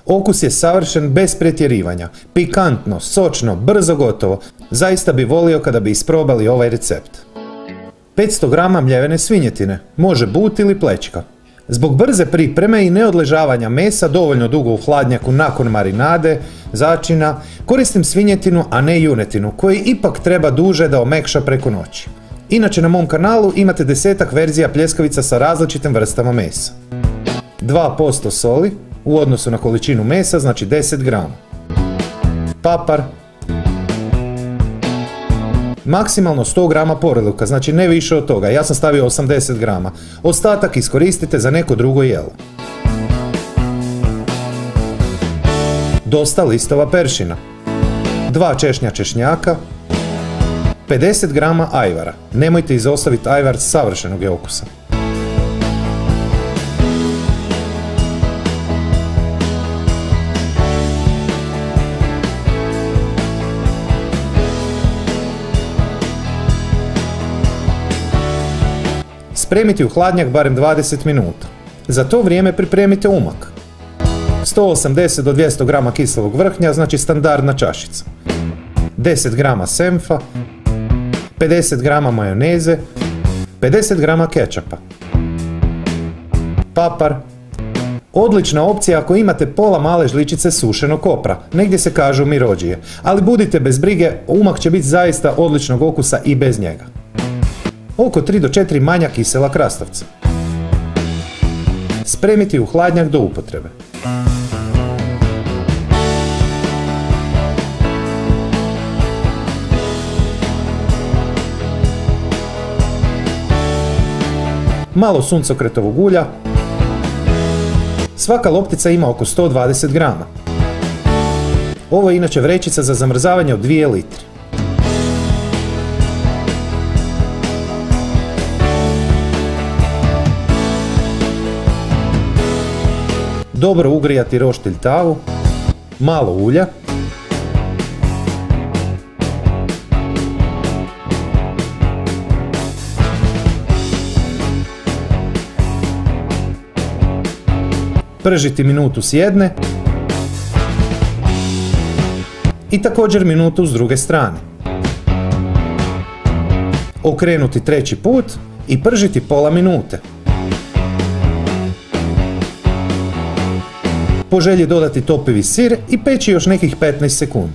Okus je savršen bez pretjerivanja. Pikantno, sočno, brzo gotovo. Zaista bi volio kada bi isprobali ovaj recept. 500 grama mljevene svinjetine, može but ili plećka. Zbog brze pripreme i neodležavanja mesa dovoljno dugo u hladnjaku nakon marinade, začina, koristim svinjetinu, a ne junetinu, koji ipak treba duže da omekša preko noći. Inače na mom kanalu imate 10-ak verzija pljeskavica sa različitim vrstama mesa. 2% soli u odnosu na količinu mesa, znači 10 grama. Papar. Maksimalno 100 grama poreluka, znači ne više od toga, ja sam stavio 80 grama. Ostatak iskoristite za neko drugo jelo. Dosta listova peršina. 2 češnja češnjaka. 50 grama ajvara. Nemojte izostaviti ajvar, savršenog je okusa. Spremiti u hladnjak barem 20 minuta. Za to vrijeme pripremite umak. 180 do 200 grama kiselog vrhnja, znači standardna čašica. 10 grama senfa. 50 grama majoneze. 50 grama kečapa. Papar. Odlična opcija ako imate pola male žličice sušenog kopra, negdje se kažu mirođije. Ali budite bez brige, umak će biti zaista odličnog okusa i bez njega. Oko 3 do 4 manja kisela krastavca. Spremiti u hladnjak do upotrebe. Malo suncokretovog ulja. Svaka loptica ima oko 120 grama. Ovo je inače vrećica za zamrzavanje od 2 litre. Dobro ugrijati roštilj tavu, malo ulja, pržiti minutu s jedne i također minutu s druge strane. Okrenuti treći put i pržiti pola minute. Po želji dodati topivi sir i peći još nekih 15 sekundi.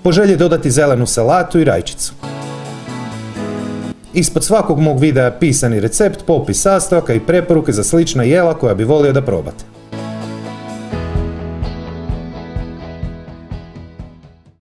Po želji dodati zelenu salatu i rajčicu. Ispod svakog mog videa je pisani recept, popis sastojaka i preporuke za slična jela koja bi volio da probate.